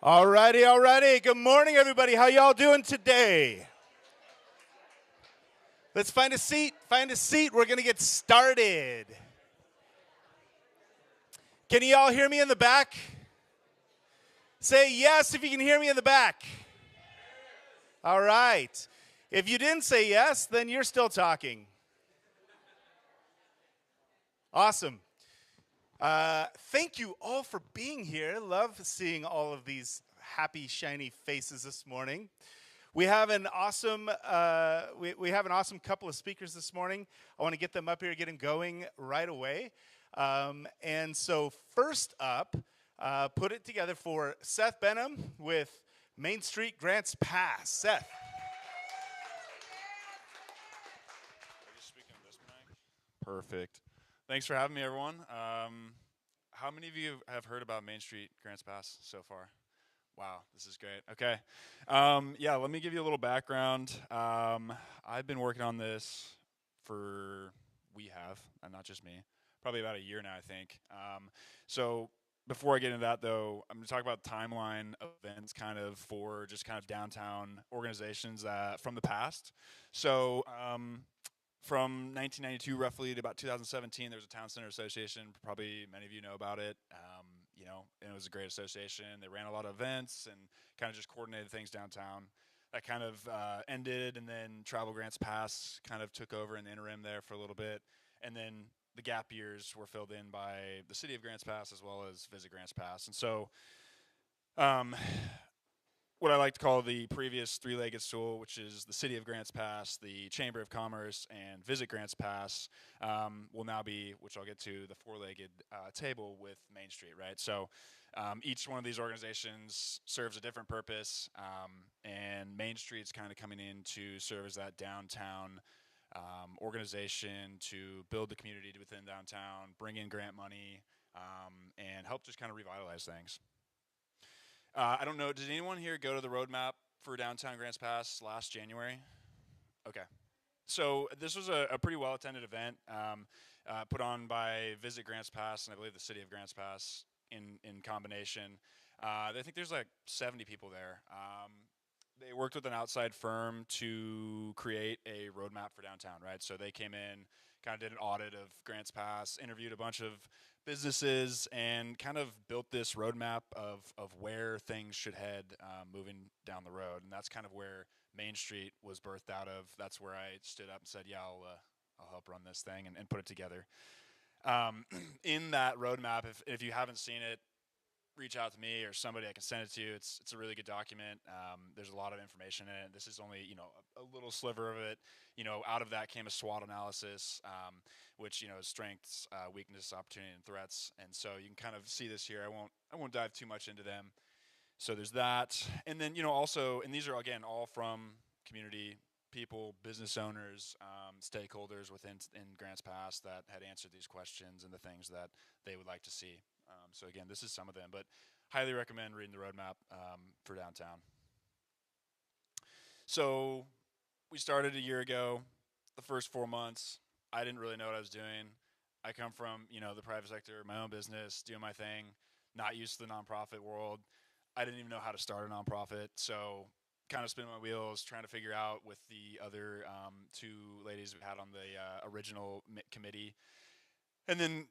Alrighty. Good morning, everybody. How y'all doing today? Let's find a seat. We're going to get started. Can y'all hear me in the back? Say yes if you can hear me in the back. All right. If you didn't say yes, then you're still talking. Awesome. Thank you all for being here. Love seeing all of these happy, shiny faces this morning. We have an awesome we have an awesome couple of speakers this morning. I want to get them up here, get them going right away. And so first up, put it together for Seth Benham with Main Street Grants Pass. Seth. Are you speaking this mic? Perfect. Thanks for having me, everyone. How many of you have heard about Main Street Grants Pass so far? Wow, this is great. Okay. Yeah, let me give you a little background. I've been working on this and not just me, probably about a year now, I think. So before I get into that, though, I'm going to talk about timeline events kind of for just kind of downtown organizations from the past. So from 1992 roughly to about 2017, there was a Town Center Association. Probably many of you know about it. And it was a great association. They ran a lot of events and kind of just coordinated things downtown. That kind of ended, and then Travel Grants Pass kind of took over in the interim there for a little bit. And then the gap years were filled in by the City of Grants Pass as well as Visit Grants Pass. And so what I like to call the previous three-legged stool, which is the City of Grants Pass, the Chamber of Commerce, and Visit Grants Pass, will now be, which I'll get to, the four-legged table with Main Street, right? So each one of these organizations serves a different purpose, and Main Street's kind of coming in to serve as that downtown organization to build the community within downtown, bring in grant money, and help just kind of revitalize things. I don't know, did anyone here go to the roadmap for Downtown Grants Pass last January? Okay. So this was a pretty well-attended event put on by Visit Grants Pass and I believe the City of Grants Pass in combination. I think there's like 70 people there. They worked with an outside firm to create a roadmap for downtown, right? So they came in, kind of did an audit of Grants Pass, interviewed a bunch of businesses, and kind of built this roadmap of where things should head moving down the road. And that's kind of where Main Street was birthed out of. That's where I stood up and said, yeah, I'll help run this thing and put it together. In that roadmap, if you haven't seen it, reach out to me or somebody. I can send it to you. It's a really good document. There's a lot of information in it. This is only a little sliver of it. Out of that came a SWOT analysis, which strengths, weakness, opportunity, and threats. And so you can kind of see this here. I won't dive too much into them. So there's that, and then also, and these are again all from community people, business owners, stakeholders within Grants Pass that had answered these questions and the things that they would like to see. So again, this is some of them, but highly recommend reading the roadmap for downtown. So we started a year ago. The first 4 months, I didn't really know what I was doing. I come from the private sector, my own business, doing my thing, not used to the nonprofit world. I didn't even know how to start a nonprofit, so kind of spinning my wheels, trying to figure out with the other two ladies we had on the original committee, and then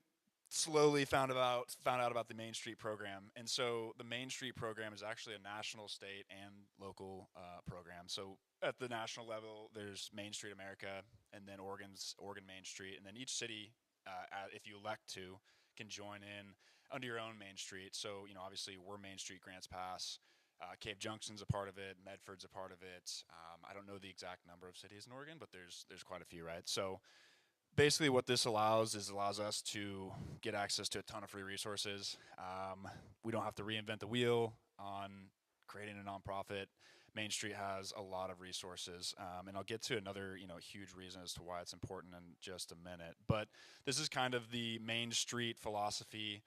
slowly found out about the Main Street program. And so the Main Street program is actually a national, state, and local program. So at the national level, there's Main Street America, and then Oregon Main Street, and then each city, if you elect to, can join in under your own Main Street. So obviously we're Main Street Grants Pass. Cave Junction's a part of it. Medford's a part of it. I don't know the exact number of cities in Oregon, but there's quite a few, right? So basically what this allows us to get access to a ton of free resources. We don't have to reinvent the wheel on creating a nonprofit. Main Street has a lot of resources, and I'll get to another huge reason as to why it's important in just a minute. But this is kind of the Main Street philosophy.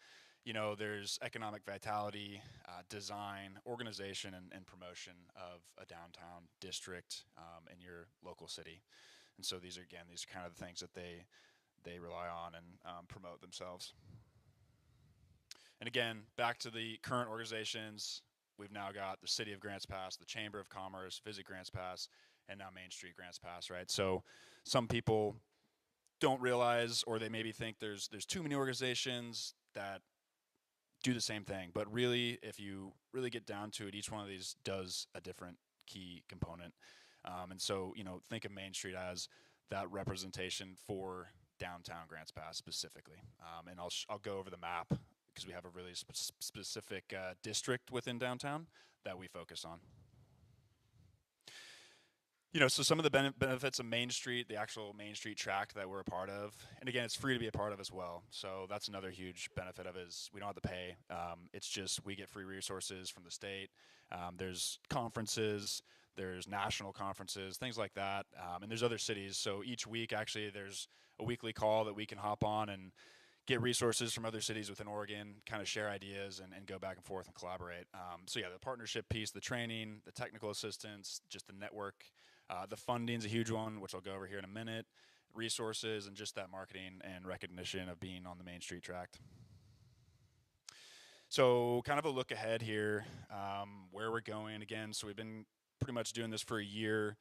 There's economic vitality, design, organization, and promotion of a downtown district in your local city. And so these are kind of the things that they rely on and promote themselves. And again, back to the current organizations, we've now got the City of Grants Pass, the Chamber of Commerce, Visit Grants Pass, and now Main Street Grants Pass, right? So some people don't realize, or they maybe think there's too many organizations that do the same thing. But really, if you really get down to it, each one of these does a different key component. And so, think of Main Street as that representation for downtown Grants Pass specifically. And I'll go over the map because we have a really specific district within downtown that we focus on. So some of the benefits of Main Street, the actual Main Street tract that we're a part of, and again, it's free to be a part of as well. So that's another huge benefit of it is we don't have to pay. It's just we get free resources from the state. There's conferences, there's national conferences, things like that, and there's other cities. So each week, actually, there's a weekly call that we can hop on and get resources from other cities within Oregon, kind of share ideas and go back and forth and collaborate. So yeah, the partnership piece, the training, the technical assistance, just the network. The funding's a huge one, which I'll go over here in a minute. Resources and just that marketing and recognition of being on the Main Street tract. So kind of a look ahead here, where we're going again. So we've been pretty much doing this for a year.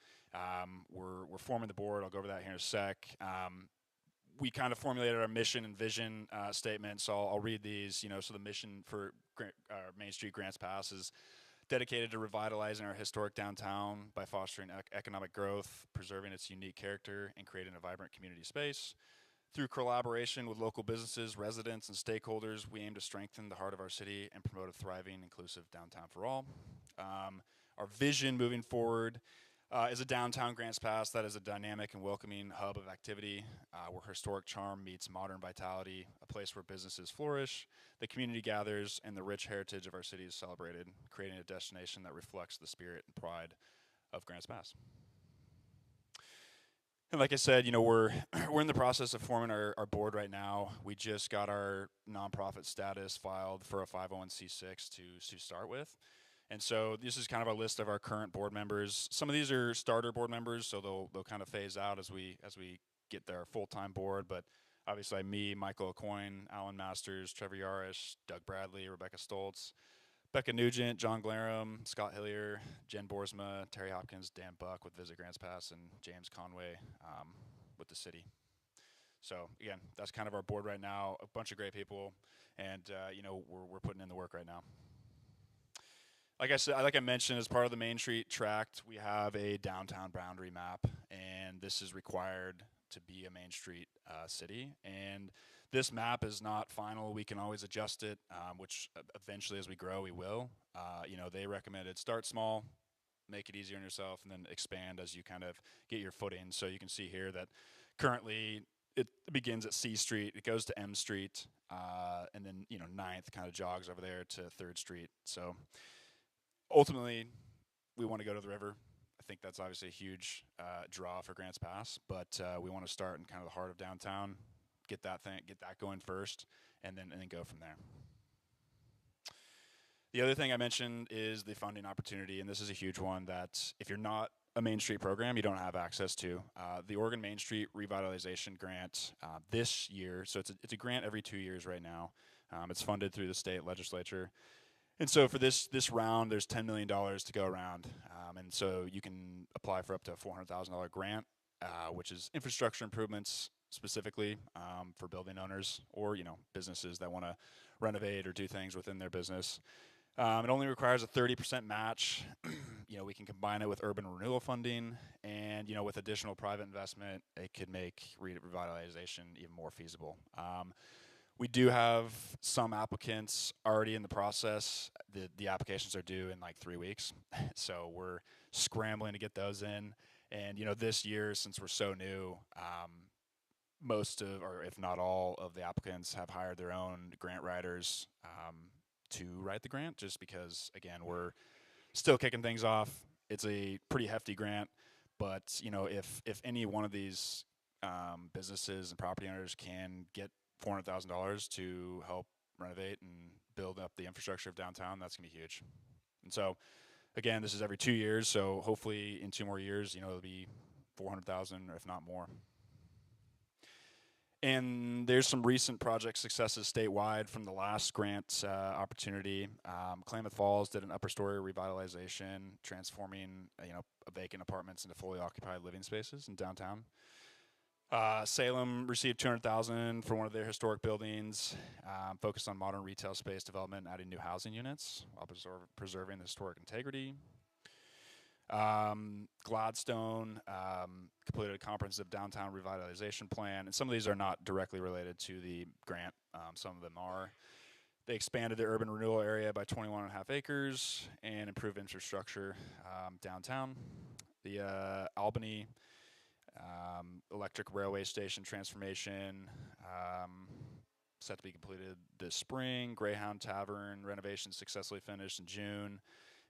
We're forming the board. I'll go over that here in a sec. We kind of formulated our mission and vision statement. So I'll read these. So the mission for Main Street Grants Pass is dedicated to revitalizing our historic downtown by fostering economic growth, preserving its unique character, and creating a vibrant community space. Through collaboration with local businesses, residents, and stakeholders, we aim to strengthen the heart of our city and promote a thriving, inclusive downtown for all. Our vision moving forward is a downtown Grants Pass that is a dynamic and welcoming hub of activity where historic charm meets modern vitality, a place where businesses flourish, the community gathers, and the rich heritage of our city is celebrated, creating a destination that reflects the spirit and pride of Grants Pass. And like I said, we're in the process of forming our board right now. We just got our nonprofit status filed for a 501c6 to start with. And so this is kind of a list of our current board members. Some of these are starter board members, so they'll kind of phase out as we get their full-time board. But obviously me, Michael Aucoin, Alan Masters, Trever Yarrish, Doug Bradley, Rebecca Stoltz, Becca Nugent, John Glarum, Scott Hillier, Jen Boersma, Terry Hopkins, Dan Buck with Visit Grants Pass, and James Conway with the city. So again, that's kind of our board right now. A bunch of great people, and we're putting in the work right now. Like I mentioned, as part of the Main Street tract, we have a downtown boundary map, and this is required to be a Main Street city. And this map is not final. We can always adjust it, which eventually, as we grow, we will. They recommended start small, make it easier on yourself, and then expand as you kind of get your footing. So you can see here that currently it begins at C Street, it goes to M Street, and then 9th kind of jogs over there to 3rd Street. So ultimately, we want to go to the river. I think that's obviously a huge draw for Grants Pass, but we want to start in kind of the heart of downtown, get that going first, and then go from there. The other thing I mentioned is the funding opportunity, and this is a huge one that if you're not a Main Street program, you don't have access to. The Oregon Main Street Revitalization Grant this year, so it's a grant every 2 years right now. It's funded through the state legislature. And so for this round, there's $10 million to go around. And so you can apply for up to a $400,000 grant, which is infrastructure improvements specifically for building owners or, businesses that want to renovate or do things within their business. It only requires a 30% match. We can combine it with urban renewal funding and, with additional private investment, it could make revitalization even more feasible. We do have some applicants already in the process. The applications are due in like 3 weeks. So we're scrambling to get those in. And, this year, since we're so new, most of, or if not all of the applicants have hired their own grant writers to write the grant, just because, again, we're still kicking things off. It's a pretty hefty grant. But, if any one of these businesses and property owners can get $400,000 to help renovate and build up the infrastructure of downtown, that's going to be huge. And so, again, this is every 2 years, so hopefully in 2 more years, it'll be $400,000 or if not more. And there's some recent project successes statewide from the last grant opportunity. Klamath Falls did an upper story revitalization, transforming vacant apartments into fully occupied living spaces in downtown. Salem received $200,000 for one of their historic buildings, focused on modern retail space development and adding new housing units while preserving the historic integrity. Gladstone completed a comprehensive downtown revitalization plan, and some of these are not directly related to the grant. Some of them are. They expanded their urban renewal area by 21.5 acres and improved infrastructure downtown. The Albany electric railway station transformation set to be completed this spring. Greyhound Tavern renovation successfully finished in June.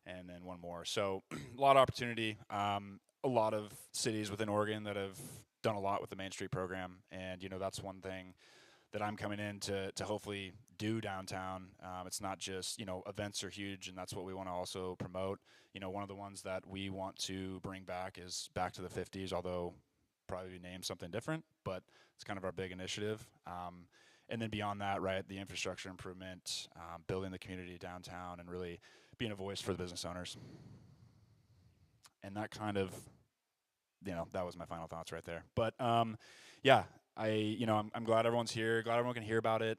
And then one more. So a lot of opportunity. A lot of cities within Oregon that have done a lot with the Main Street program. And, that's one thing that I'm coming in to hopefully do downtown. It's not just, events are huge, and that's what we want to also promote. One of the ones that we want to bring back is Back to the 50s, although probably name something different, but it's kind of our big initiative. And then beyond that, right, the infrastructure improvement, building the community downtown, and really being a voice for the business owners. And that kind of, that was my final thoughts right there. But yeah, I'm glad everyone's here. Glad everyone can hear about it.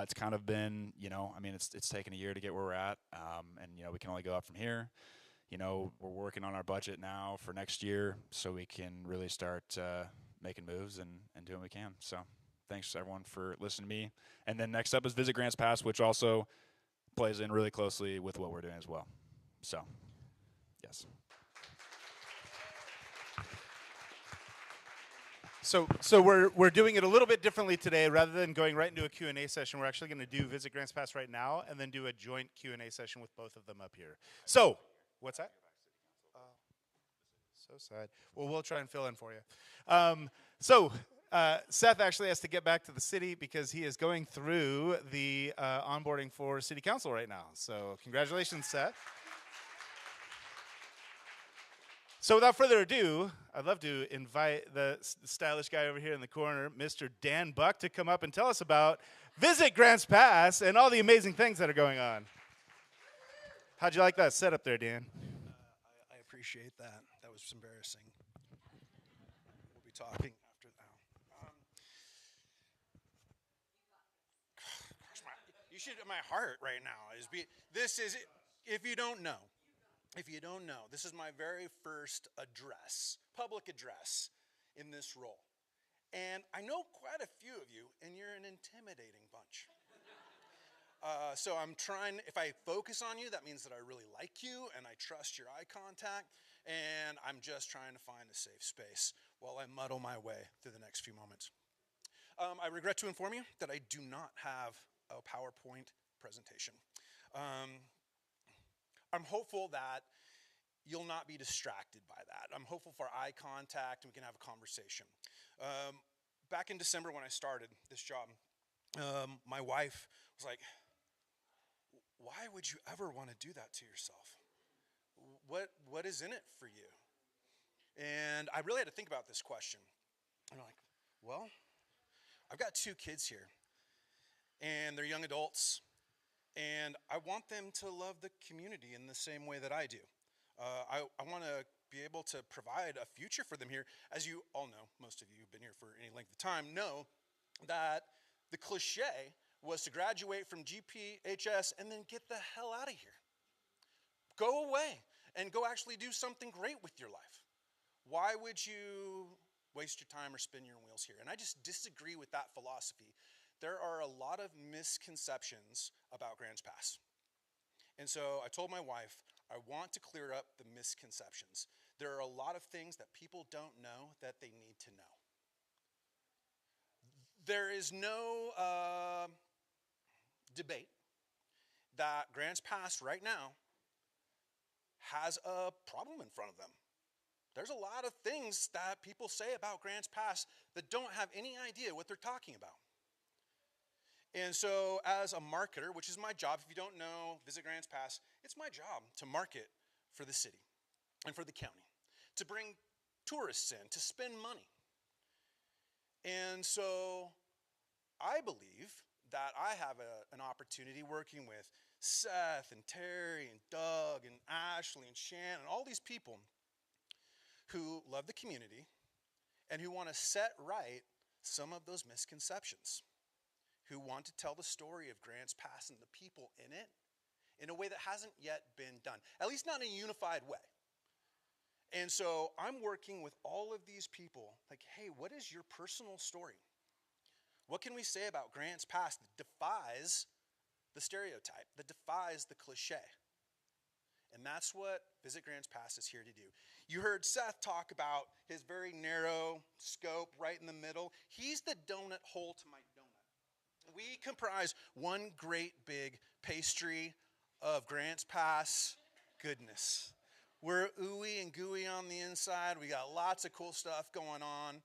It's kind of been, it's taken a year to get where we're at, and we can only go up from here. We're working on our budget now for next year, so we can really start making moves and doing what we can. So thanks everyone for listening to me. And then next up is Visit Grants Pass, which also plays in really closely with what we're doing as well. So, yes. So we're doing it a little bit differently today. Rather than going right into a Q&A session, we're actually going to do Visit Grants Pass right now and then do a joint Q&A session with both of them up here. So, what's that? So sad. Well, we'll try and fill in for you. Seth actually has to get back to the city because he is going through the onboarding for city council right now. So congratulations, Seth. So without further ado, I'd love to invite the stylish guy over here in the corner, Mr. Dan Buck, to come up and tell us about Visit Grants Pass and all the amazing things that are going on. How'd you like that setup there, Dan? I appreciate that. That was embarrassing. We'll be talking after that. You should. My heart right now is this is if you don't know, this is my very first address, public address in this role. And I know quite a few of you, and you're an intimidating bunch. So I'm trying, if I focus on you, that means that I really like you and I trust your eye contact, and I'm just trying to find a safe space while I muddle my way through the next few moments. I regret to inform you that I do not have a PowerPoint presentation. I'm hopeful that you'll not be distracted by that. I'm hopeful for eye contact and we can have a conversation. Back in December when I started this job, my wife was like, why would you ever want to do that to yourself? What is in it for you? And I really had to think about this question. And I'm like, well, I've got 2 kids here, and they're young adults, and I want them to love the community in the same way that I do. I want to be able to provide a future for them here. As you all know, most of you who've been here for any length of time know that the cliche was to graduate from GPHS and then get the hell out of here. Go away and go actually do something great with your life. Why would you waste your time or spin your wheels here? And I just disagree with that philosophy. There are a lot of misconceptions about Grants Pass. And so I told my wife, I want to clear up the misconceptions. There are a lot of things that people don't know that they need to know. There is no debate that Grants Pass right now has a problem in front of them. There's a lot of things that people say about Grants Pass that don't have any idea what they're talking about. And so as a marketer, which is my job, if you don't know Visit Grants Pass, it's my job to market for the city and for the county, to bring tourists in, to spend money. And so I believe that I have an opportunity working with Seth and Terry and Doug and Ashley and Shannon, all these people who love the community and who want to set right some of those misconceptions, who want to tell the story of Grants Pass and the people in it in a way that hasn't yet been done, at least not in a unified way. And so I'm working with all of these people, like, hey, what is your personal story? What can we say about Grants Pass that defies the stereotype, that defies the cliche? And that's what Visit Grants Pass is here to do. You heard Seth talk about his very narrow scope right in the middle. He's the donut hole to my donut. We comprise one great big pastry of Grants Pass goodness. We're ooey and gooey on the inside. We got lots of cool stuff going on.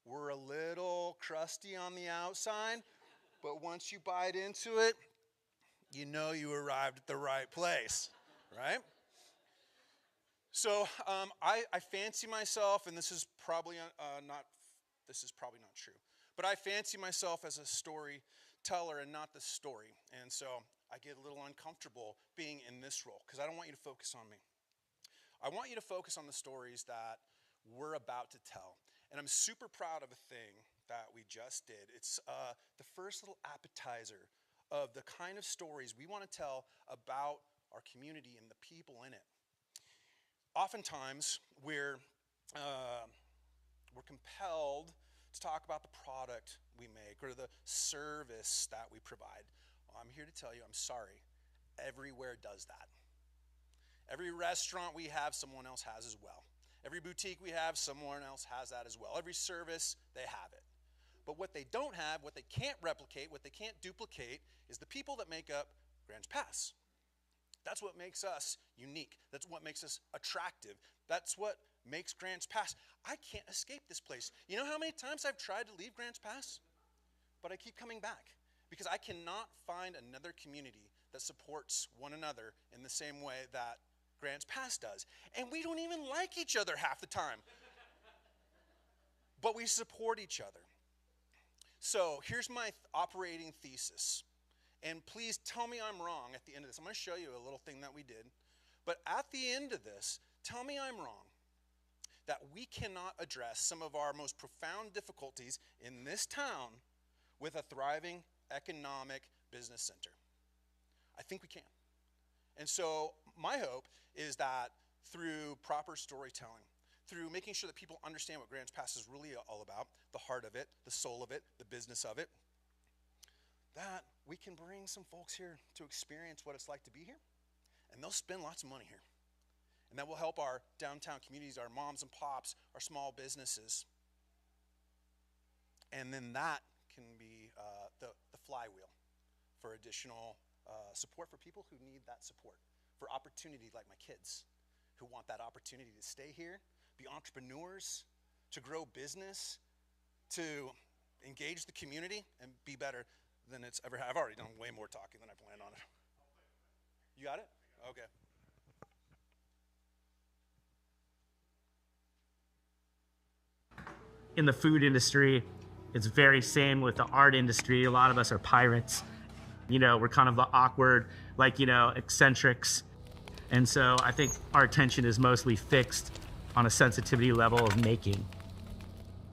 We're a little crusty on the outside, but once you bite into it, you know you arrived at the right place, right? So I fancy myself, and this is probably not true, but I fancy myself as a storyteller and not the story. And so I get a little uncomfortable being in this role because I don't want you to focus on me. I want you to focus on the stories that we're about to tell. And I'm super proud of a thing that we just did. It's the first little appetizer of the kind of stories we want to tell about our community and the people in it. Oftentimes, we're compelled to talk about the product we make or the service that we provide. Well, I'm here to tell you, I'm sorry. Everywhere does that. Every restaurant we have, someone else has as well. Every boutique we have, someone else has that as well. Every service, they have it. But what they don't have, what they can't replicate, what they can't duplicate is the people that make up Grants Pass. That's what makes us unique. That's what makes us attractive. That's what makes Grants Pass. I can't escape this place. You know how many times I've tried to leave Grants Pass? But I keep coming back because I cannot find another community that supports one another in the same way that Grants Pass does. And we don't even like each other half the time. But we support each other. So here's my operating thesis. And please tell me I'm wrong at the end of this. I'm going to show you a little thing that we did. But at the end of this, tell me I'm wrong. That we cannot address some of our most profound difficulties in this town with a thriving economic business center. I think we can. And so my hope is that through proper storytelling, through making sure that people understand what Grants Pass is really all about, the heart of it, the soul of it, the business of it, that we can bring some folks here to experience what it's like to be here, and they'll spend lots of money here. And that will help our downtown communities, our moms and pops, our small businesses. And then that can be the flywheel for additional support for people who need that support, for opportunity like my kids who want that opportunity to stay here, be entrepreneurs, to grow business, to engage the community and be better than it's ever had. I've already done way more talking than I planned on it. You got it? Okay. In the food industry, it's very same with the art industry. A lot of us are pirates. You know, we're kind of the awkward, like, you know, eccentrics. And so I think our attention is mostly fixed on a sensitivity level of making.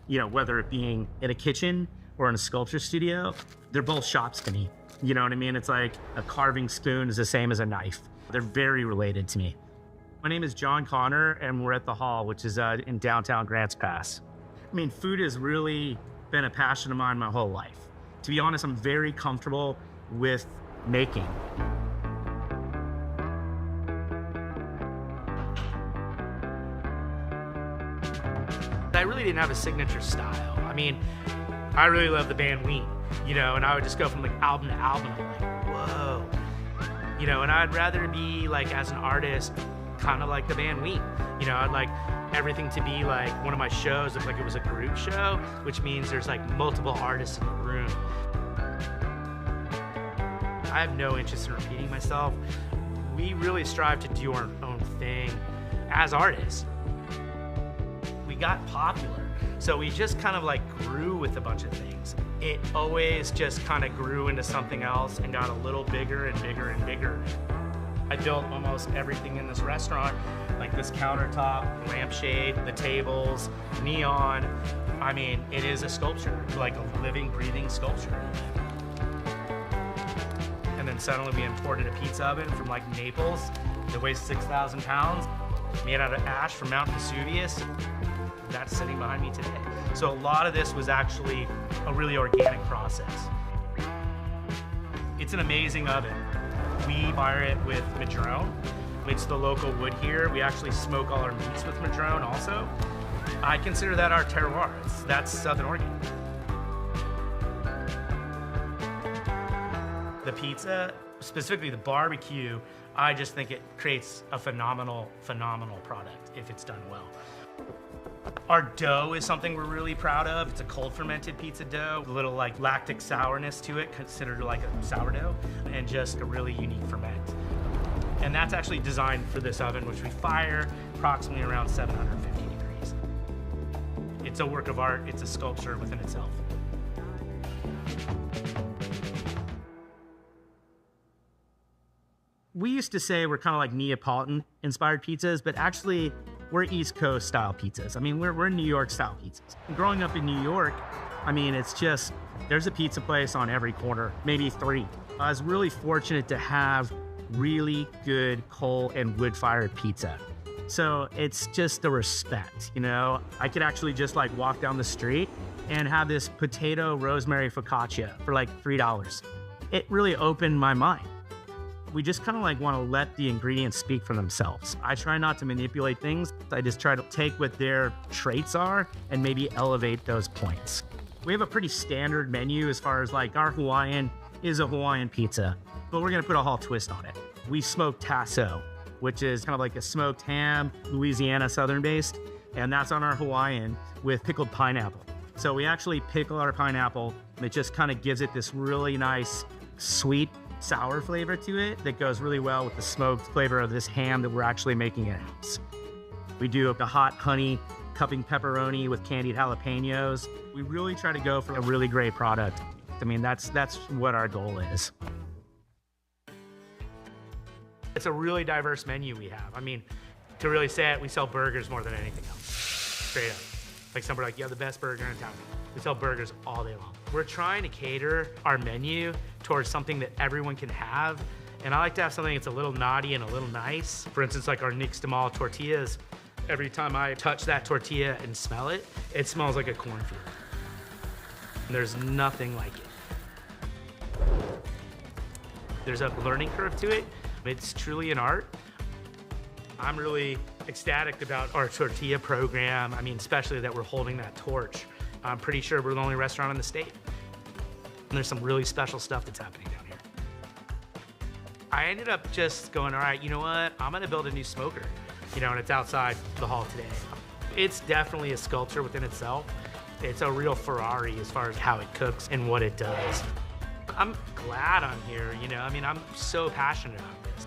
You know, whether it being in a kitchen or in a sculpture studio, they're both shops to me. You know what I mean? It's like a carving spoon is the same as a knife. They're very related to me. My name is John Connor, and we're at the Hall, which is in downtown Grants Pass. I mean, food has really been a passion of mine my whole life. To be honest, I'm very comfortable with making. I really didn't have a signature style. I mean, I really love the band Ween, you know, and I would just go from like album to album. I'm like, whoa. You know, and I'd rather be like, as an artist, kind of like the band Ween. You know, I'd like everything to be like one of my shows looked like it was a group show, which means there's like multiple artists in the room. I have no interest in repeating myself. We really strive to do our own thing as artists. We got popular. So we just kind of like grew with a bunch of things. It always just kind of grew into something else and got a little bigger and bigger and bigger. I built almost everything in this restaurant, like this countertop, lampshade, the tables, neon. I mean, it is a sculpture, like a living, breathing sculpture. And then suddenly we imported a pizza oven from like Naples that weighs 6,000 pounds, made out of ash from Mount Vesuvius. That's sitting behind me today. So a lot of this was actually a really organic process. It's an amazing oven. We fire it with madrone. It's the local wood here. We actually smoke all our meats with madrone also. I consider that our terroir. That's Southern Oregon. The pizza, specifically the barbecue, I just think it creates a phenomenal, phenomenal product if it's done well. Our dough is something we're really proud of. It's a cold fermented pizza dough, a little like lactic sourness to it, considered like a sourdough, and just a really unique ferment. And that's actually designed for this oven, which we fire approximately around 750 degrees. It's a work of art. It's a sculpture within itself. We used to say we're kind of like Neapolitan-inspired pizzas, but actually we're East Coast style pizzas. I mean, we're New York style pizzas. Growing up in New York, I mean, it's just, there's a pizza place on every corner, maybe 3. I was really fortunate to have really good coal and wood-fired pizza. So it's just the respect, you know? I could actually just like walk down the street and have this potato rosemary focaccia for like $3. It really opened my mind. We just kind of like want to let the ingredients speak for themselves. I try not to manipulate things. I just try to take what their traits are and maybe elevate those points. We have a pretty standard menu as far as like our Hawaiian is a Hawaiian pizza, but we're gonna put a Hall twist on it. We smoke tasso, which is kind of like a smoked ham, Louisiana Southern based, and that's on our Hawaiian with pickled pineapple. So we actually pickle our pineapple, and it just kind of gives it this really nice, sweet, sour flavor to it that goes really well with the smoked flavor of this ham that we're actually making at house. We do a hot honey cupping pepperoni with candied jalapenos. We really try to go for a really great product. I mean, that's what our goal is. It's a really diverse menu we have. I mean, to really say it, we sell burgers more than anything else. Straight up. Like somebody like, you have the best burger in town. We sell burgers all day long. We're trying to cater our menu towards something that everyone can have. And I like to have something that's a little naughty and a little nice. For instance, like our nixtamal tortillas. Every time I touch that tortilla and smell it, it smells like a cornfield. And there's nothing like it. There's a learning curve to it. It's truly an art. I'm really ecstatic about our tortilla program. I mean, especially that we're holding that torch. I'm pretty sure we're the only restaurant in the state. And there's some really special stuff that's happening down here. I ended up just going, all right, you know what? I'm gonna build a new smoker, you know, and it's outside the hall today. It's definitely a sculpture within itself. It's a real Ferrari as far as how it cooks and what it does. I'm glad I'm here, you know, I mean, I'm so passionate about this.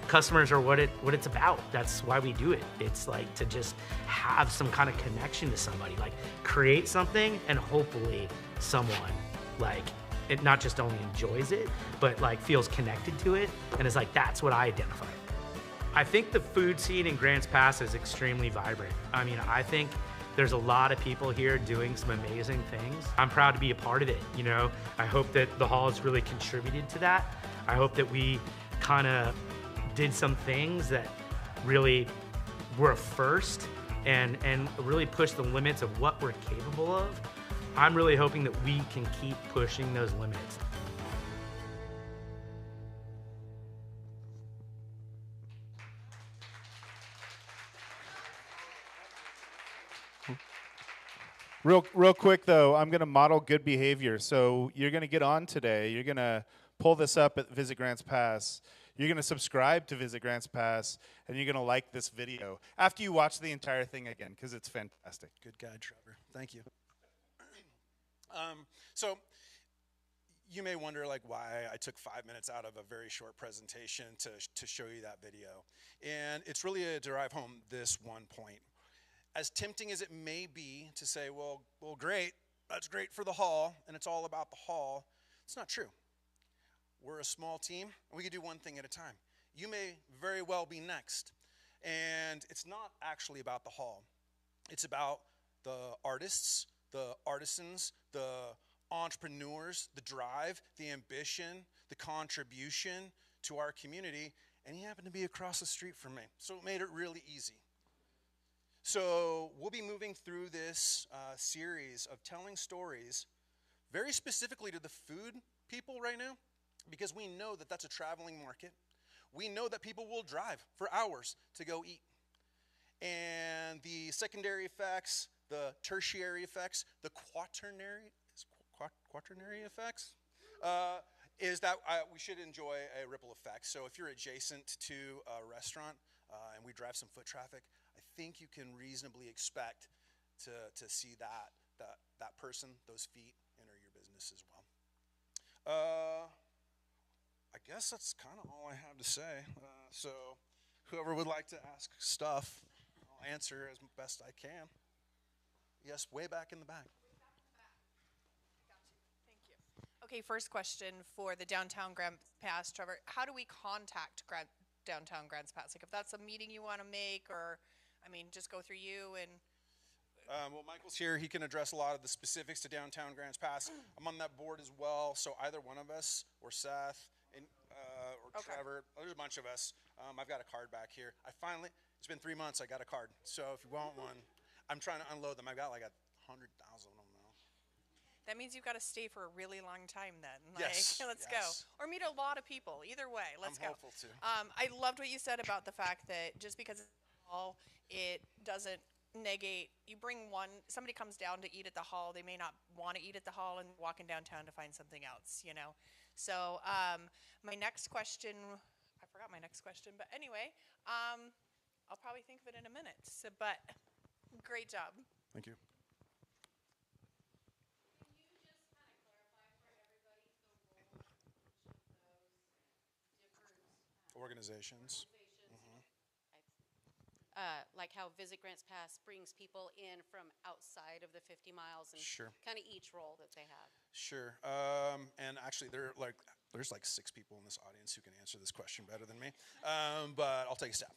Customers are what it's about. That's why we do it. It's like to just have some kind of connection to somebody, like create something and hopefully someone like it not just only enjoys it, but like feels connected to it and is like, that's what I identify. I think the food scene in Grants Pass is extremely vibrant. I mean, I think there's a lot of people here doing some amazing things. I'm proud to be a part of it, you know? I hope that the hall has really contributed to that. I hope that we kind of did some things that really were a first and really pushed the limits of what we're capable of. I'm really hoping that we can keep pushing those limits. Real quick though, I'm gonna model good behavior. So you're gonna get on today. You're gonna pull this up at Visit Grants Pass. You're gonna subscribe to Visit Grants Pass, and you're gonna like this video after you watch the entire thing again, because it's fantastic. Good guy, Trevor. Thank you. So you may wonder like why I took 5 minutes out of a very short presentation to show you that video. And it's really to drive home this one point. as tempting as it may be to say, well, great, that's great for the hall, and it's all about the hall, it's not true. We're a small team, and we can do one thing at a time. You may very well be next, and it's not actually about the hall. It's about the artists, the artisans, the entrepreneurs, the drive, the ambition, the contribution to our community, and he happened to be across the street from me, so it made it really easy. So we'll be moving through this series of telling stories very specifically to the food people right now, because we know that that's a traveling market. We know that people will drive for hours to go eat. And the secondary effects, the tertiary effects, the quaternary effects, is that we should enjoy a ripple effect. So if you're adjacent to a restaurant and we drive some foot traffic, I think you can reasonably expect to see that person, those feet, enter your business as well. I guess that's kind of all I have to say. So whoever would like to ask stuff, I'll answer as best I can. Yes, way back in the back. Okay, first question for the Downtown Grants Pass, Trevor. How do we contact Downtown Grants Pass? Like if that's a meeting you want to make, or, I mean, just go through you and... Well, Michael's here. He can address a lot of the specifics to Downtown Grants Pass. I'm on that board as well, so either one of us, or Seth, or Okay. Trever, there's a bunch of us. I've got a card back here. It's been 3 months, I got a card. So if you want one, I'm trying to unload them. I've got like 100,000 of them now. That means you've got to stay for a really long time then. Yes, Let's yes. go. Or meet a lot of people. Either way, let's I'm go. hopeful to. I loved what you said about the fact that just because it's hall, it doesn't negate. You bring one, somebody comes down to eat at the hall, they may not want to eat at the hall and walking downtown to find something else, you know. So my next question, I forgot my next question, but anyway, I'll probably think of it in a minute. So, but great job. Thank you. Organizations. Like how Visit Grants Pass brings people in from outside of the 50 miles and Sure. kind of each role that they have. Sure. And actually, there's like 6 people in this audience who can answer this question better than me. But I'll take a stab.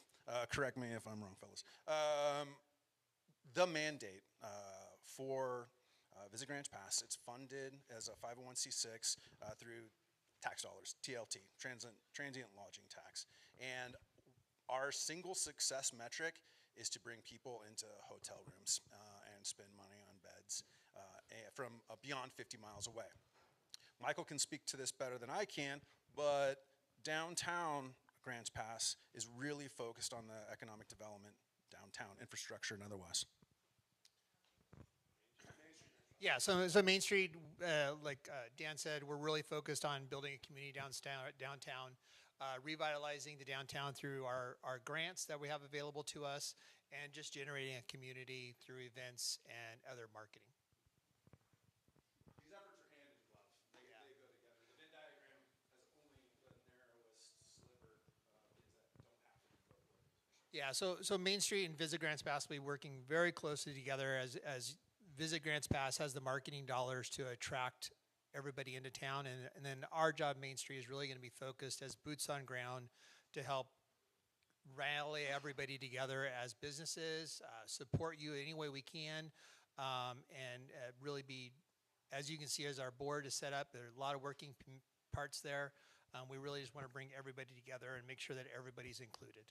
Correct me if I'm wrong, fellas. The mandate for Visit Grants Pass, it's funded as a 501c6 through tax dollars, TLT, transient lodging tax. And our single success metric is to bring people into hotel rooms and spend money on beds from beyond 50 miles away. Michael can speak to this better than I can, but downtown Grants Pass is really focused on the economic development downtown, infrastructure and otherwise. Yeah, so Main Street, like Dan said, we're really focused on building a community downtown, revitalizing the downtown through our grants that we have available to us, and just generating a community through events and other marketing. These efforts are hand in glove. They go together. The Venn diagram has only the narrowest sliver of things that don't have to be both ways. Yeah, so Main Street and Visit Grants Pass will be working very closely together as Visit Grants Pass has the marketing dollars to attract everybody into town, and then our job, Main Street, is really going to be focused as boots on ground to help rally everybody together as businesses, support you any way we can, and really be, as you can see, as our board is set up, there are a lot of working parts there. We really just want to bring everybody together and make sure that everybody's included.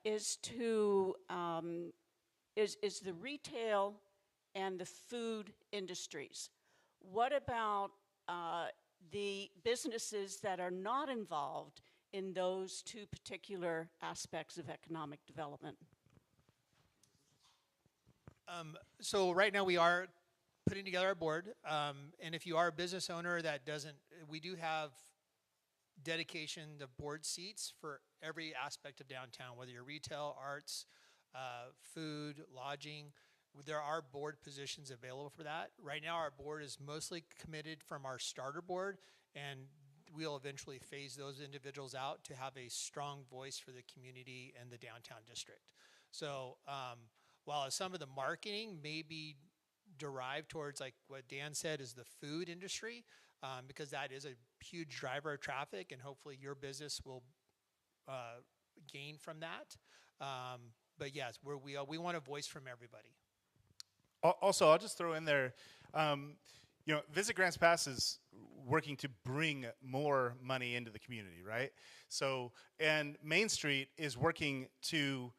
Is the retail and the food industries. What about the businesses that are not involved in those 2 particular aspects of economic development? So right now we are putting together our board, and if you are a business owner that doesn't, we do have dedication of board seats for every aspect of downtown, whether you're retail, arts, food, lodging. there are board positions available for that. Right now, our board is mostly committed from our starter board, and we'll eventually phase those individuals out to have a strong voice for the community and the downtown district. So while some of the marketing may be derived towards, like what Dan said, is the food industry, because that is a huge driver of traffic, and hopefully your business will gain from that. But yes, we want a voice from everybody. Also, I'll just throw in there, Visit Grants Pass is working to bring more money into the community, right? So, and Main Street is working to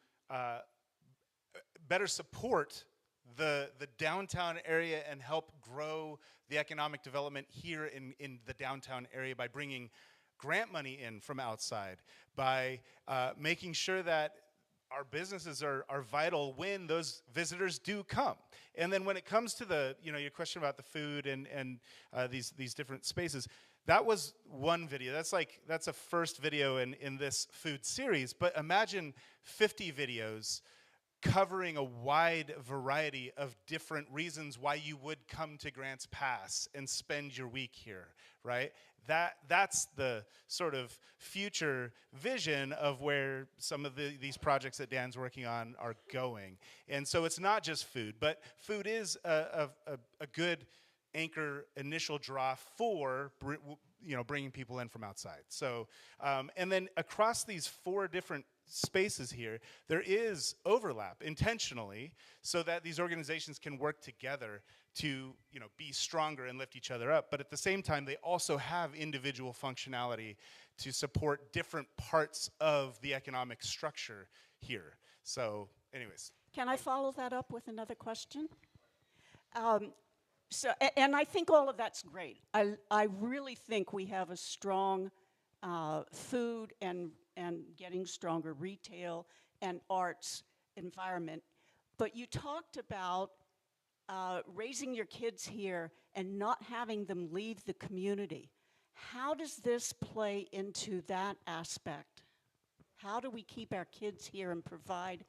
better support the downtown area and help grow the economic development here in the downtown area by bringing grant money in from outside, by making sure that our businesses are vital when those visitors do come. And then when it comes to your question about the food and these different spaces, that was one video. That's a first video in this food series. But imagine 50 videos covering a wide variety of different reasons why you would come to Grants Pass and spend your week here, right? That's the sort of future vision of where some of these projects that Dan's working on are going. And so it's not just food, but food is a good anchor initial draw for bringing people in from outside. So and then across these 4 different spaces here, there is overlap intentionally so that these organizations can work together to be stronger and lift each other up. But at the same time, they also have individual functionality to support different parts of the economic structure here. So anyways. Can I follow that up with another question? And I think all of that's great. I really think we have a strong food and getting stronger retail and arts environment. But you talked about raising your kids here and not having them leave the community. How does this play into that aspect? How do we keep our kids here and provide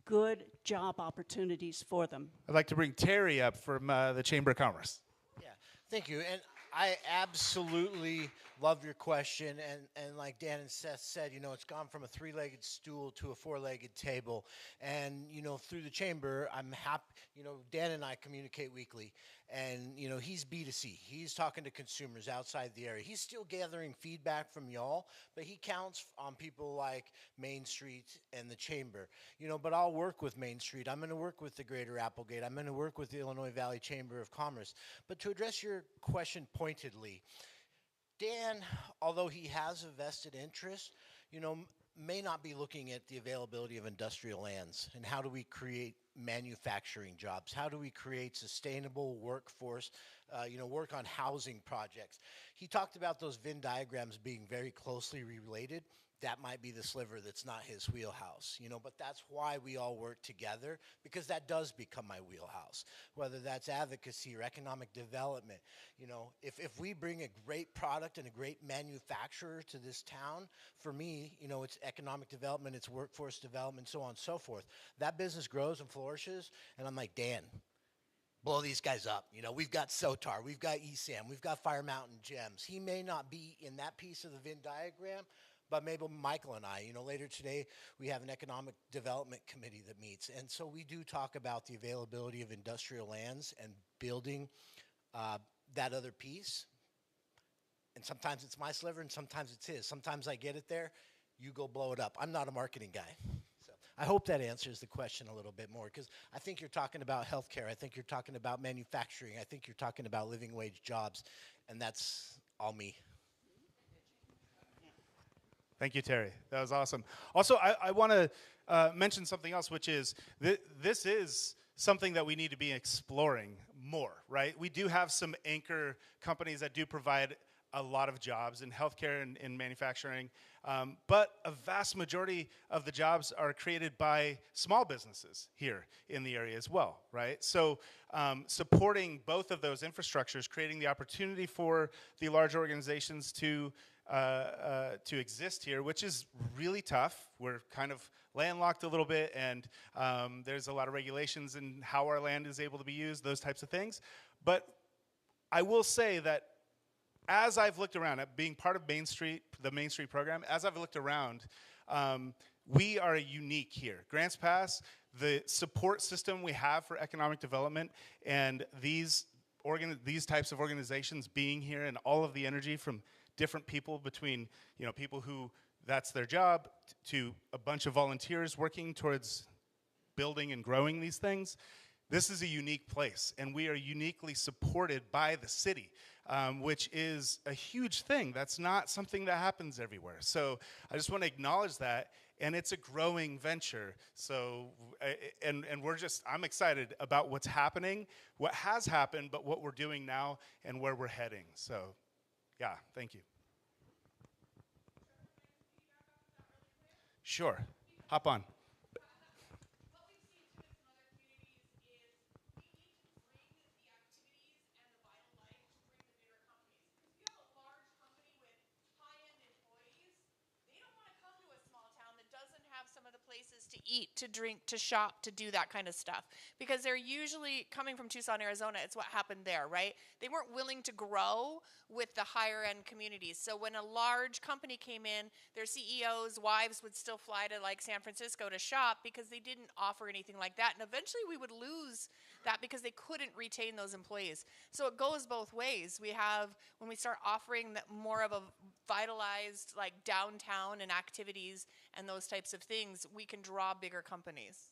good job opportunities for them? I'd like to bring Terry up from the Chamber of Commerce. Yeah, thank you. And I absolutely love your question. And like Dan and Seth said, it's gone from a 3-legged stool to a 4-legged table. And, through the chamber, I'm happy, Dan and I communicate weekly. And, he's B2C. He's talking to consumers outside the area. He's still gathering feedback from y'all, but he counts on people like Main Street and the chamber. But I'll work with Main Street. I'm going to work with the Greater Applegate. I'm going to work with the Illinois Valley Chamber of Commerce. But to address your question pointedly, Dan, although he has a vested interest, may not be looking at the availability of industrial lands and how do we create manufacturing jobs? How do we create sustainable workforce, work on housing projects? He talked about those Venn diagrams being very closely related. That might be the sliver that's not his wheelhouse, but that's why we all work together, because that does become my wheelhouse, whether that's advocacy or economic development. If we bring a great product and a great manufacturer to this town, for me, it's economic development, it's workforce development, so on and so forth. That business grows and flourishes, and I'm like, Dan, blow these guys up. We've got SOTAR, we've got ESAM, we've got Fire Mountain Gems. He may not be in that piece of the Venn diagram, but maybe Michael and I, later today, we have an economic development committee that meets. And so we do talk about the availability of industrial lands and building that other piece. And sometimes it's my sliver and sometimes it's his. Sometimes I get it there, you go blow it up. I'm not a marketing guy. So I hope that answers the question a little bit more, because I think you're talking about healthcare. I think you're talking about manufacturing. I think you're talking about living wage jobs. And that's all me. Thank you, Terry. That was awesome. Also, I want to mention something else, which is this is something that we need to be exploring more, right? We do have some anchor companies that do provide a lot of jobs in healthcare and in manufacturing, but a vast majority of the jobs are created by small businesses here in the area as well, right? So supporting both of those infrastructures, creating the opportunity for the large organizations to to exist here, which is really tough. We're kind of landlocked a little bit, and there's a lot of regulations in how our land is able to be used, those types of things. But I will say that as I've looked around, at being part of Main Street, the Main Street program, as I've looked around, we are unique here. Grants Pass, the support system we have for economic development, and these types of organizations being here, and all of the energy from different people, between people who that's their job to a bunch of volunteers working towards building and growing these things. This is a unique place, and we are uniquely supported by the city, which is a huge thing. That's not something that happens everywhere. So I just want to acknowledge that, and it's a growing venture. So, and I'm excited about what's happening, what has happened, but what we're doing now and where we're heading. So, yeah, thank you. Sure, hop on. Places to eat, to drink, to shop, to do that kind of stuff, because they're usually coming from Tucson, Arizona. It's what happened there, right? They weren't willing to grow with the higher end communities. So when a large company came in, their CEOs' wives would still fly to like San Francisco to shop because they didn't offer anything like that. And eventually we would lose that because they couldn't retain those employees. So it goes both ways. We have, when we start offering more of a vitalized like downtown and activities and those types of things, we can draw bigger companies.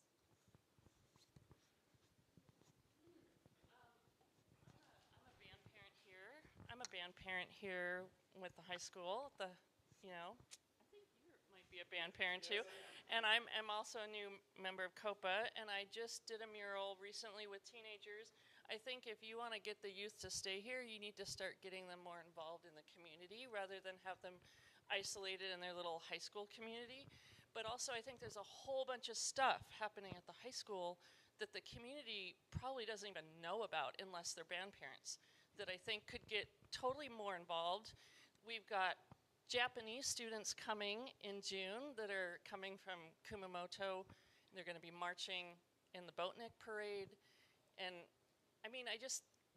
I'm a band parent here with the high school. I think you might be a band parent too. And I'm also a new member of COPA, and I just did a mural recently with teenagers. I think if you want to get the youth to stay here, you need to start getting them more involved in the community rather than have them isolated in their little high school community. But also I think there's a whole bunch of stuff happening at the high school that the community probably doesn't even know about unless they're band parents, that I think could get totally more involved. We've got Japanese students coming in June that are coming from Kumamoto. They're going to be marching in the Boatnik Parade. And I mean,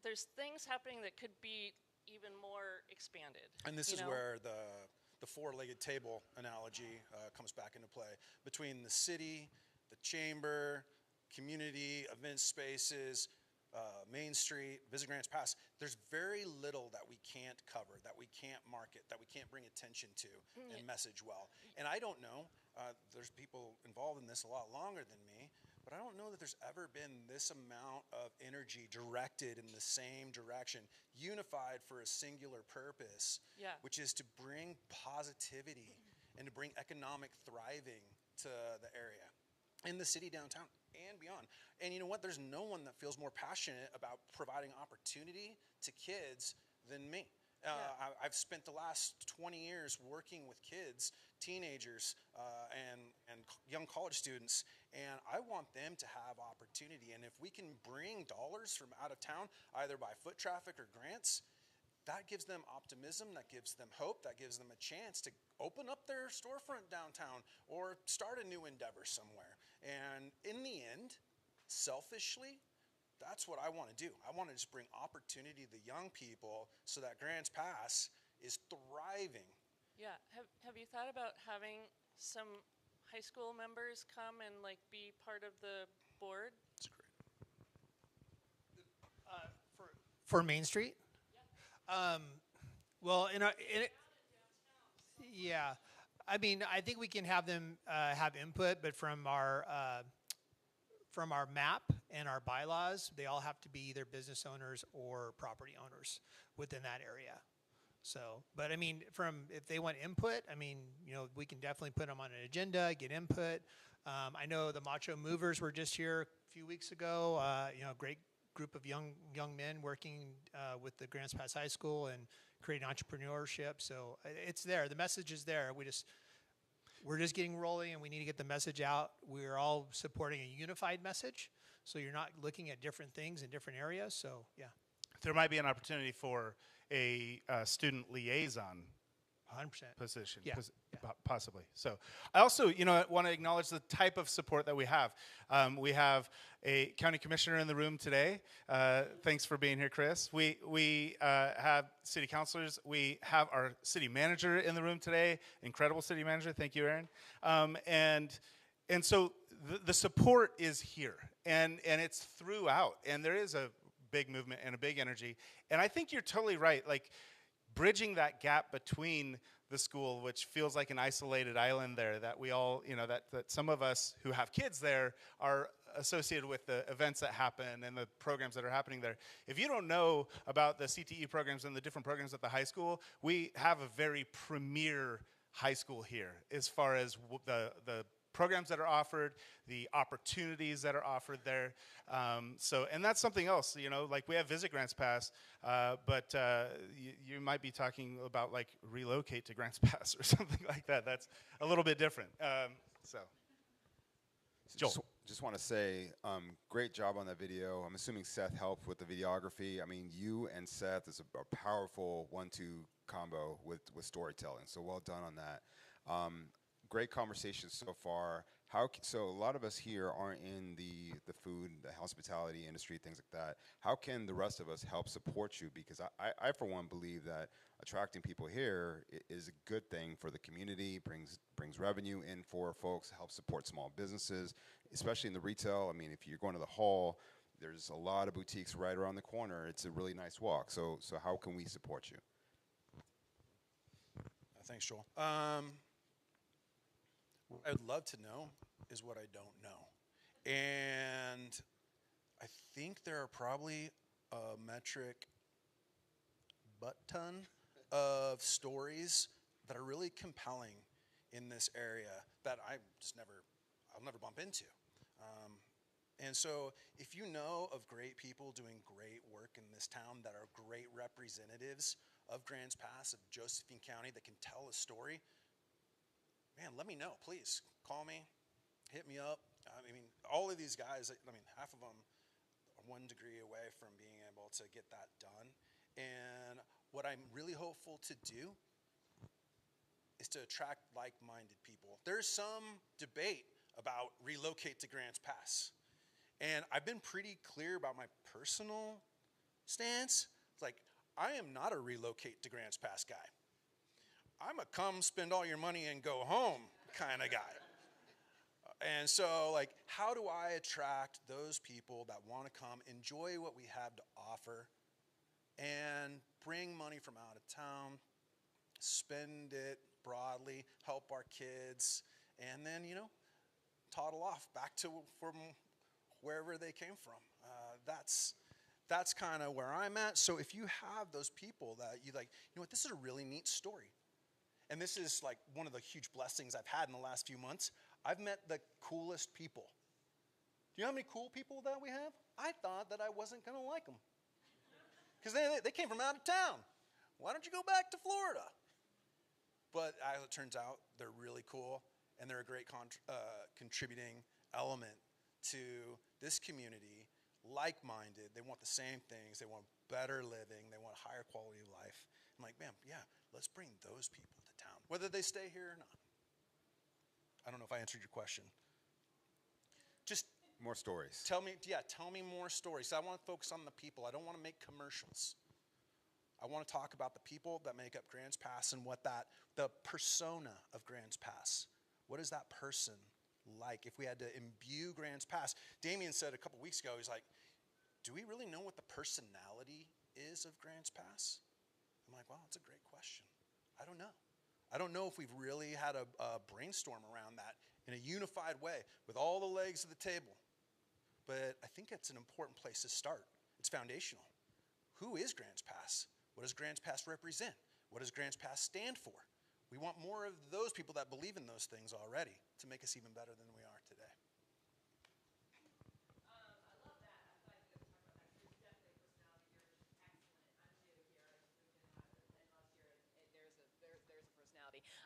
there's things happening that could be even more expanded. And this is where the four-legged table analogy comes back into play. Between the city, the chamber, community, event spaces, Main Street, Visit Grants Pass, there's very little that we can't cover, that we can't market, that we can't bring attention to and message well. And I don't know, there's people involved in this a lot longer than me, but I don't know that there's ever been this amount of energy directed in the same direction, unified for a singular purpose, which is to bring positivity and to bring economic thriving to the area, in the city downtown and beyond. And you know what? There's no one that feels more passionate about providing opportunity to kids than me. I've spent the last 20 years working with kids, teenagers, and young college students, and I want them to have opportunity. And if we can bring dollars from out of town, either by foot traffic or grants, that gives them optimism, that gives them hope, that gives them a chance to open up their storefront downtown or start a new endeavor somewhere. And in the end, selfishly, that's what I want to do. I want to just bring opportunity to the young people so that Grants Pass is thriving. Yeah, have you thought about having some high school members come and like be part of the board? That's great. For Main Street? Well, yeah. I mean, I think we can have them have input, but from our map and our bylaws, they all have to be either business owners or property owners within that area. So, but I mean, if they want input, I mean, we can definitely put them on an agenda, get input. I know the Macho Movers were just here a few weeks ago. Great group of young men working with the Grants Pass High School and creating entrepreneurship. So it's there. The message is there. We're just getting rolling, and we need to get the message out. We're all supporting a unified message, so you're not looking at different things in different areas. So yeah, There might be an opportunity for a student liaison 100%. position, Yeah. possibly. So I also, want to acknowledge the type of support that we have. We have a county commissioner in the room today. Thanks for being here, Chris. We have city councilors. We have our city manager in the room today. Incredible city manager. Thank you, Aaron. And so the support is here, and it's throughout, and there is a big movement and a big energy. And I think you're totally right. Like, bridging that gap between the school, which feels like an isolated island there, that we all, that some of us who have kids there are associated with the events that happen and the programs that are happening there. If you don't know about the CTE programs and the different programs at the high school, we have a very premier high school here as far as the programs that are offered, the opportunities that are offered there. And that's something else, like we have Visit Grants Pass, but you might be talking about like relocate to Grants Pass or something like that. That's a little bit different. Joel. Just want to say, great job on that video. I'm assuming Seth helped with the videography. I mean, you and Seth is a powerful 1-2 combo with storytelling. So well done on that. Great conversation so far. So a lot of us here aren't in the food, the hospitality industry, things like that. How can the rest of us help support you? Because I for one, believe that attracting people here is a good thing for the community, brings revenue in for folks, helps support small businesses, especially in the retail. I mean, if you're going to the hall, there's a lot of boutiques right around the corner. It's a really nice walk. So how can we support you? Thanks, Joel. What I would love to know is what I don't know. And I think there are probably a metric butt ton of stories that are really compelling in this area that I'll never bump into. And so if you know of great people doing great work in this town that are great representatives of Grants Pass, of Josephine County, that can tell a story, man, let me know, please. Call me, hit me up. I mean, all of these guys, half of them are 1 degree away from being able to get that done. And what I'm really hopeful to do is to attract like-minded people. There's some debate about relocate to Grants Pass. And I've been pretty clear about my personal stance. It's like, I am not a relocate to Grants Pass guy. I'm a come spend all your money and go home kind of guy. And so, like, how do I attract those people that want to come, enjoy what we have to offer, and bring money from out of town, spend it broadly, help our kids, and then, toddle off back to from wherever they came from. That's kind of where I'm at. So if you have those people that you like, this is a really neat story. And this is like one of the huge blessings I've had in the last few months. I've met the coolest people. Do you know how many cool people that we have? I thought that I wasn't going to like them. Because they came from out of town. Why don't you go back to Florida? But it turns out they're really cool, and they're a great contributing element to this community, like-minded. They want the same things. They want better living. They want a higher quality of life. I'm like, man, yeah, let's bring those people to town, whether they stay here or not. I don't know if I answered your question. Just more stories. Tell me more stories. I want to focus on the people. I don't want to make commercials. I want to talk about the people that make up Grants Pass and the persona of Grants Pass. What is that person like? If we had to imbue Grants Pass, Damien said a couple weeks ago, he's like, do we really know what the personality is of Grants Pass? I'm like, well, that's a great question. I don't know. I don't know if we've really had a brainstorm around that in a unified way with all the legs of the table. But I think it's an important place to start. It's foundational. Who is Grants Pass? What does Grants Pass represent? What does Grants Pass stand for? We want more of those people that believe in those things already to make us even better than we are today.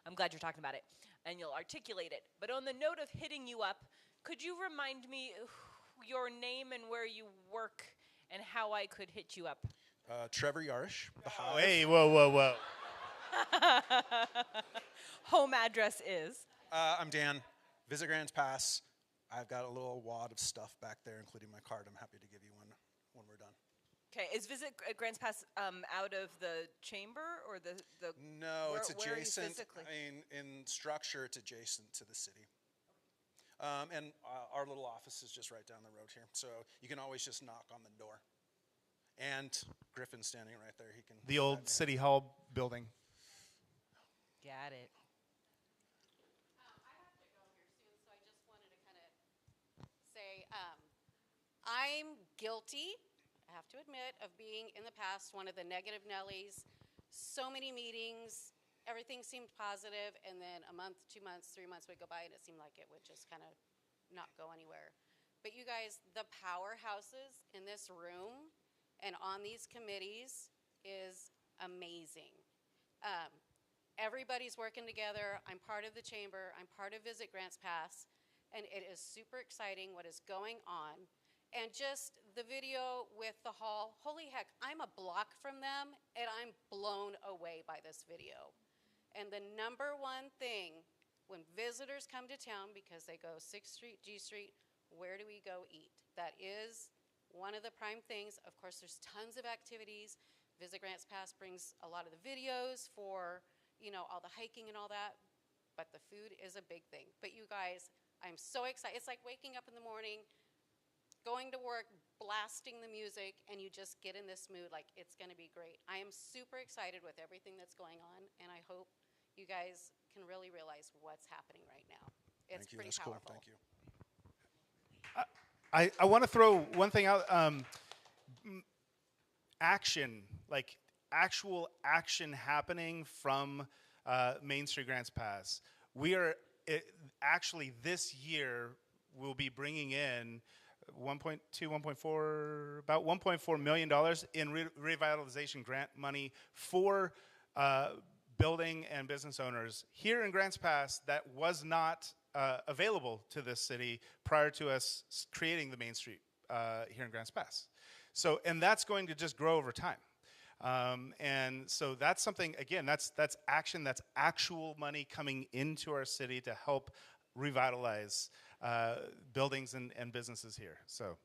I'm glad you're talking about it, and you'll articulate it. But on the note of hitting you up, could you remind me your name and where you work and how I could hit you up? Trever Yarrish. Hey, whoa. Home address is? I'm Dan. Visit Grants Pass. I've got a little wad of stuff back there, including my card. I'm happy to give you one when we're done. Okay, is Visit Grants Pass out of the chamber or the No, it's where are you adjacent. physically? I mean, in structure, it's adjacent to the city. And our little office is just right down the road here. So you can always just knock on the door. And Griffin's standing right there. He can. The old City Hall building. Got it. I have to go here soon, so I just wanted to kind of say I'm guilty, I have to admit, of being in the past one of the negative Nellies. So many meetings, everything seemed positive, and then a month, 2 months, 3 months would go by, and it seemed like it would just kind of not go anywhere. But you guys, the powerhouses in this room and on these committees is amazing. Everybody's working together. I'm part of the chamber. I'm part of Visit Grants Pass, and it is super exciting what is going on. And just the video with the hall, holy heck, I'm a block from them, and I'm blown away by this video. And the number one thing when visitors come to town, because they go 6th Street, G Street, where do we go eat? That is one of the prime things. Of course, there's tons of activities. Visit Grants Pass brings a lot of the videos for, you know, all the hiking and all that, but the food is a big thing. But you guys, I'm so excited. It's like waking up in the morning, going to work, blasting the music, and you just get in this mood like it's gonna be great. I am super excited with everything that's going on, and I hope you guys can really realize what's happening right now. It's Thank you. pretty That's powerful. cool. Thank you. I want to throw one thing out. Action, like actual action happening from Main Street Grants Pass. We are actually this year we'll be bringing in about $1.4 million in revitalization grant money for building and business owners here in Grants Pass that was not available to this city prior to us creating the Main Street here in Grants Pass. So, and that's going to just grow over time. And so that's something, again, that's action, that's actual money coming into our city to help revitalize buildings and businesses here. So.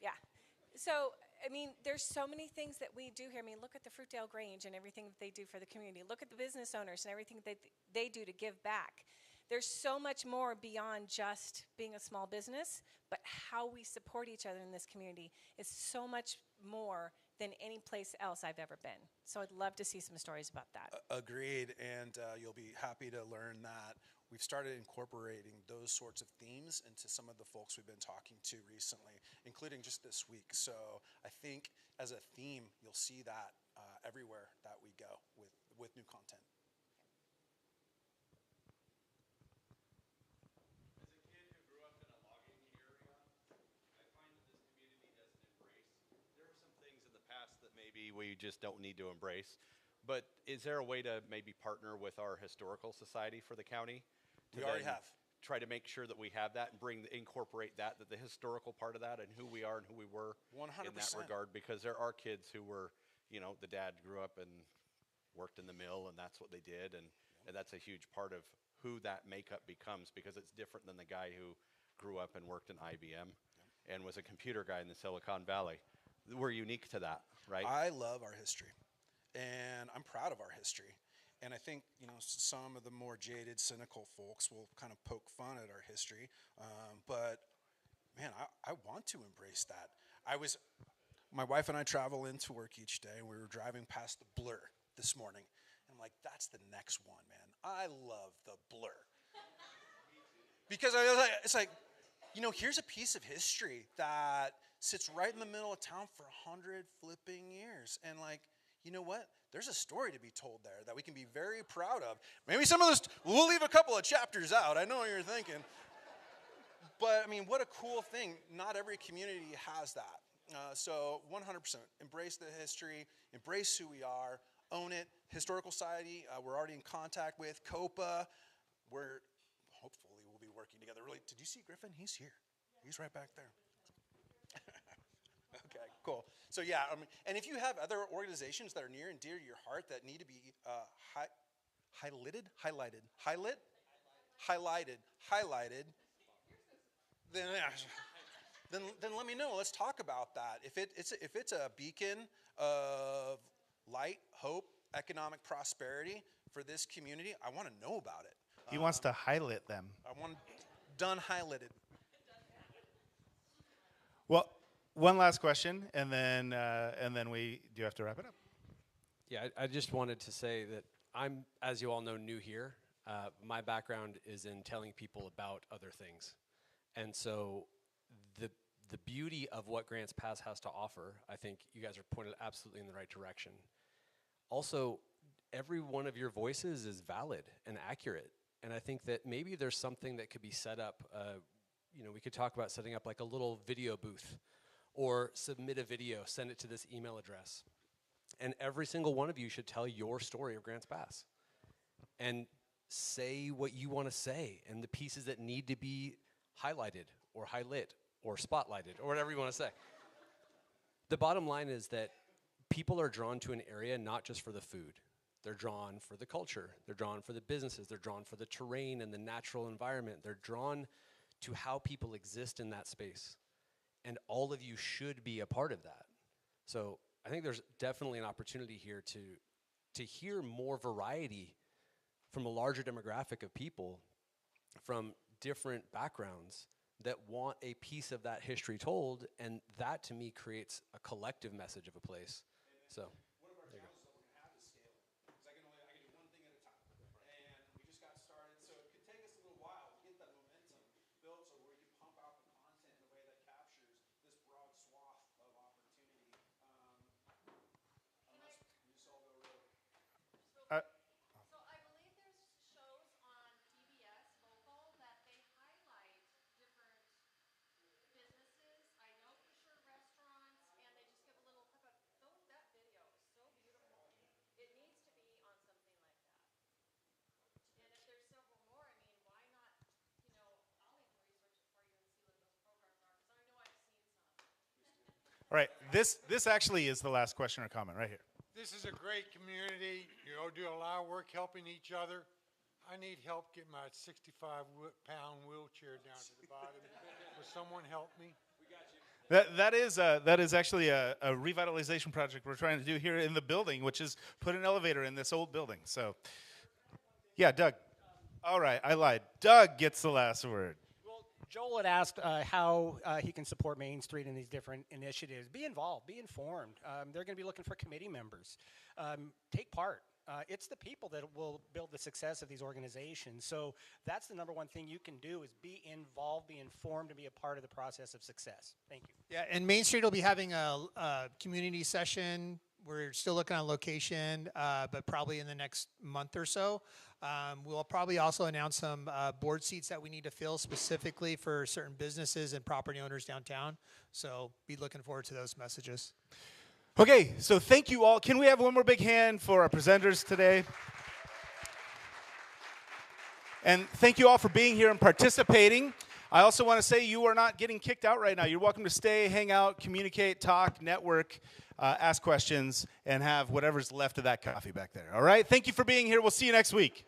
Yeah. So, I mean, there's so many things that we do here. I mean, look at the Fruitdale Grange and everything that they do for the community. Look at the business owners and everything that they do to give back. There's so much more beyond just being a small business, but how we support each other in this community is so much more than any place else I've ever been. So I'd love to see some stories about that. Agreed, and you'll be happy to learn that we've started incorporating those sorts of themes into some of the folks we've been talking to recently, including just this week. So I think as a theme, you'll see that everywhere that we go with new content. As a kid who grew up in a logging area, I find that this community doesn't embrace. There are some things in the past that maybe we just don't need to embrace. But is there a way to maybe partner with our historical society for the county? We already have. Try to make sure that we have that and incorporate that the historical part of that and who we are and who we were 100%. in that regard, because there are kids who were, you know, the dad grew up and worked in the mill and that's what they did, and that's a huge part of who that makeup becomes, because it's different than the guy who grew up and worked in IBM and was a computer guy in the Silicon Valley. We're unique to that, right? I love our history, and I'm proud of our history. And I think, you know, some of the more jaded, cynical folks will kind of poke fun at our history. But, man, I want to embrace that. My wife and I travel into work each day, and we were driving past the Blur this morning. And I'm like, that's the next one, man. I love the Blur. Because it's like, you know, here's a piece of history that sits right in the middle of town for 100 flipping years. And, like, you know what? There's a story to be told there that we can be very proud of. Maybe some of this, we'll leave a couple of chapters out. I know what you're thinking. But I mean, what a cool thing. Not every community has that. So 100%, embrace the history, embrace who we are, own it. Historical Society, we're already in contact with. COPA, we're hopefully we'll be working together. Really, did you see Griffin? He's here. He's right back there. Okay, cool. So yeah, and if you have other organizations that are near and dear to your heart that need to be highlighted, then let me know. Let's talk about that. If it's a beacon of light, hope, economic prosperity for this community, I want to know about it. He wants to highlight them. I want done highlighted. Well, one last question, and then we do have to wrap it up. Yeah, I just wanted to say that I'm, as you all know, new here. My background is in telling people about other things. And so the beauty of what Grants Pass has to offer, I think you guys are pointed absolutely in the right direction. Also, every one of your voices is valid and accurate. And I think that maybe there's something that could be set up. We could talk about setting up like a little video booth, or submit a video, send it to this email address. And every single one of you should tell your story of Grants Pass. And say what you want to say, and the pieces that need to be highlighted or highlit or spotlighted or whatever you want to say. The bottom line is that people are drawn to an area not just for the food. They're drawn for the culture. They're drawn for the businesses. They're drawn for the terrain and the natural environment. They're drawn to how people exist in that space. And all of you should be a part of that. So I think there's definitely an opportunity here to hear more variety from a larger demographic of people from different backgrounds that want a piece of that history told, and that to me creates a collective message of a place. So One of our challenges that we're going to have is scaling, because I can do one thing at a time, and we just got started, so it could take us a little while to get that momentum built, so where we can pump out the content in a way that captures this broad swath of opportunity. Unless we just all go rogue. So I believe there's shows on PBS local that they highlight different businesses. I know for sure restaurants, and they just give a little clip of that video is so beautiful. It needs to be on something like that. And if there's several more, I mean, why not? I'll even research it for you and see what those programs are, because I know I've seen some. All right, this actually is the last question or comment right here. This is a great community. You do a lot of work helping each other. I need help getting my 65-pound wheelchair down to the bottom. Will someone help me? That is actually a revitalization project we're trying to do here in the building, which is put an elevator in this old building. So, yeah, Doug. All right, I lied. Doug gets the last word. Joel had asked how he can support Main Street in these different initiatives. Be involved, be informed. They're going to be looking for committee members. Take part. It's the people that will build the success of these organizations. So that's the number one thing you can do is be involved, be informed, and be a part of the process of success. Thank you. Yeah, and Main Street will be having a community session. We're still looking on location, but probably in the next month or so. We'll probably also announce some board seats that we need to fill specifically for certain businesses and property owners downtown. So be looking forward to those messages. Okay, so thank you all. Can we have one more big hand for our presenters today? And thank you all for being here and participating. I also want to say you are not getting kicked out right now. You're welcome to stay, hang out, communicate, talk, network, ask questions, and have whatever's left of that coffee back there. All right? Thank you for being here. We'll see you next week.